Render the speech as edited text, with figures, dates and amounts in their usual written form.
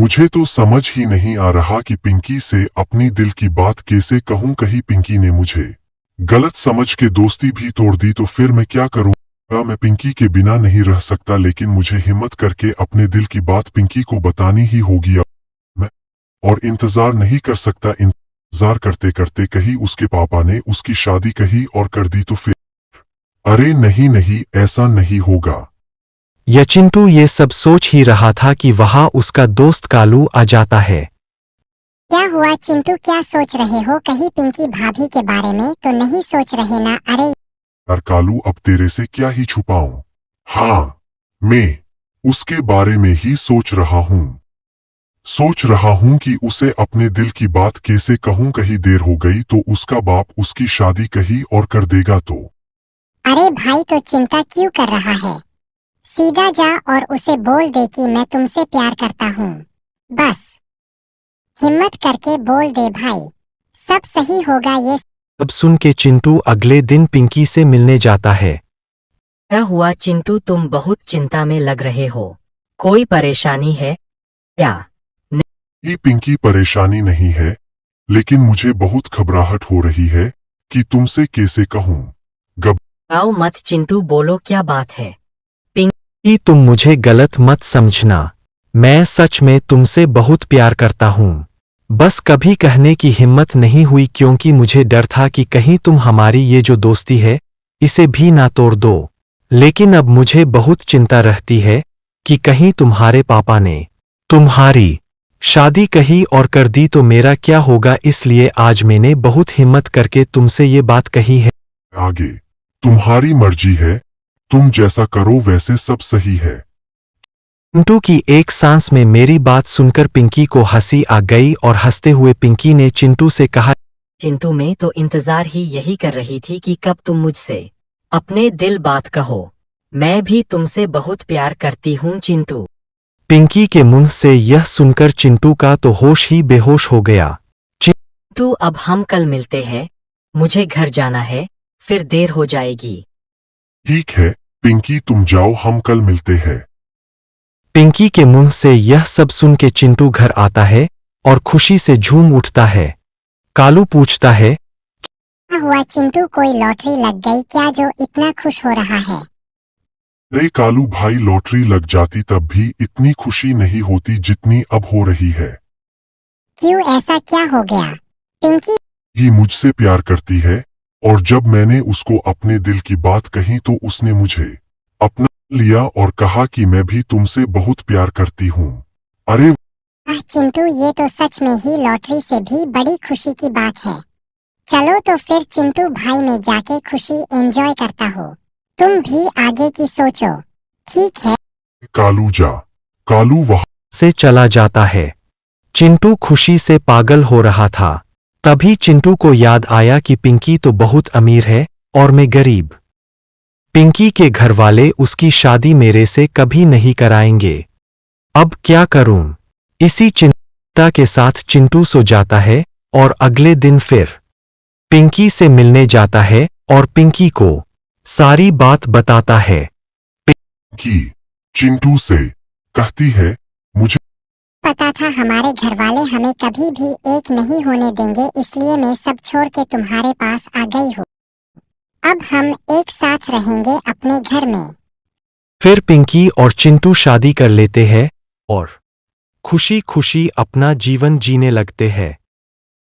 मुझे तो समझ ही नहीं आ रहा कि पिंकी से अपनी दिल की बात कैसे कहूं। कहीं पिंकी ने मुझे गलत समझ के दोस्ती भी तोड़ दी तो फिर मैं क्या करूंगा। मैं पिंकी के बिना नहीं रह सकता, लेकिन मुझे हिम्मत करके अपने दिल की बात पिंकी को बतानी ही होगी। अब मैं और इंतजार नहीं कर सकता। इंतजार करते करते कहीं उसके पापा ने उसकी शादी कही और कर दी तो फिर अरे नहीं नहीं, ऐसा नहीं होगा। यह चिंटू ये सब सोच ही रहा था कि वहां उसका दोस्त कालू आ जाता है। क्या हुआ चिंटू, क्या सोच रहे हो? कहीं पिंकी भाभी के बारे में तो नहीं सोच रहे ना? अरे यार कालू, अब तेरे से क्या ही छुपाऊं। हाँ, मैं उसके बारे में ही सोच रहा हूँ। सोच रहा हूँ कि उसे अपने दिल की बात कैसे कहूँ। कहीं देर हो गई तो उसका बाप उसकी शादी कही और कर देगा तो। अरे भाई, तो चिंता क्यों कर रहा है? सीधा जा और उसे बोल दे कि मैं तुमसे प्यार करता हूँ। बस हिम्मत करके बोल दे भाई, सब सही होगा। ये अब सुन के चिंटू अगले दिन पिंकी से मिलने जाता है। क्या हुआ चिंटू, तुम बहुत चिंता में लग रहे हो। कोई परेशानी है क्या? ये पिंकी, परेशानी नहीं है, लेकिन मुझे बहुत घबराहट हो रही है कि तुमसे कैसे कहूँ। आओ मत चिंटू, बोलो क्या बात है। कि तुम मुझे गलत मत समझना, मैं सच में तुमसे बहुत प्यार करता हूँ। बस कभी कहने की हिम्मत नहीं हुई, क्योंकि मुझे डर था कि कहीं तुम हमारी ये जो दोस्ती है इसे भी ना तोड़ दो। लेकिन अब मुझे बहुत चिंता रहती है कि कहीं तुम्हारे पापा ने तुम्हारी शादी कही और कर दी तो मेरा क्या होगा। इसलिए आज मैंने बहुत हिम्मत करके तुमसे ये बात कही है। आगे तुम्हारी मर्जी है, तुम जैसा करो वैसे सब सही है। चिंटू की एक सांस में मेरी बात सुनकर पिंकी को हंसी आ गई और हंसते हुए पिंकी ने चिंटू से कहा, चिंटू, मैं तो इंतजार ही यही कर रही थी कि कब तुम मुझसे अपने दिल बात कहो। मैं भी तुमसे बहुत प्यार करती हूँ चिंटू। पिंकी के मुंह से यह सुनकर चिंटू का तो होश ही बेहोश हो गया। चिंटू, अब हम कल मिलते हैं, मुझे घर जाना है, फिर देर हो जाएगी। ठीक है पिंकी, तुम जाओ, हम कल मिलते हैं। पिंकी के मुंह से यह सब सुन के चिंटू घर आता है और खुशी से झूम उठता है। कालू पूछता है, क्या हुआ चिंटू, कोई लॉटरी लग गई क्या जो इतना खुश हो रहा है? अरे कालू भाई, लॉटरी लग जाती तब भी इतनी खुशी नहीं होती जितनी अब हो रही है। क्यों, ऐसा क्या हो गया? पिंकी ये मुझसे प्यार करती है और जब मैंने उसको अपने दिल की बात कही तो उसने मुझे अपना लिया और कहा कि मैं भी तुमसे बहुत प्यार करती हूँ। अरे चिंटू, ये तो सच में ही लॉटरी से भी बड़ी खुशी की बात है। चलो तो फिर चिंटू भाई, में जाके खुशी एंजॉय करता हो। तुम भी आगे की सोचो, ठीक है? कालू जा। कालू वहां से चला जाता है। चिंटू खुशी से पागल हो रहा था। तभी चिंटू को याद आया कि पिंकी तो बहुत अमीर है और मैं गरीब। पिंकी के घर वाले उसकी शादी मेरे से कभी नहीं कराएंगे। अब क्या करूं? इसी चिंता के साथ चिंटू सो जाता है और अगले दिन फिर पिंकी से मिलने जाता है और पिंकी को सारी बात बताता है। की चिंटू से कहती है, मुझे पता था हमारे घर वाले हमें कभी भी एक नहीं होने देंगे, इसलिए मैं सब छोड़ के तुम्हारे पास आ गई हूँ। अब हम एक साथ रहेंगे अपने घर में। फिर पिंकी और चिंटू शादी कर लेते हैं और खुशी खुशी अपना जीवन जीने लगते हैं।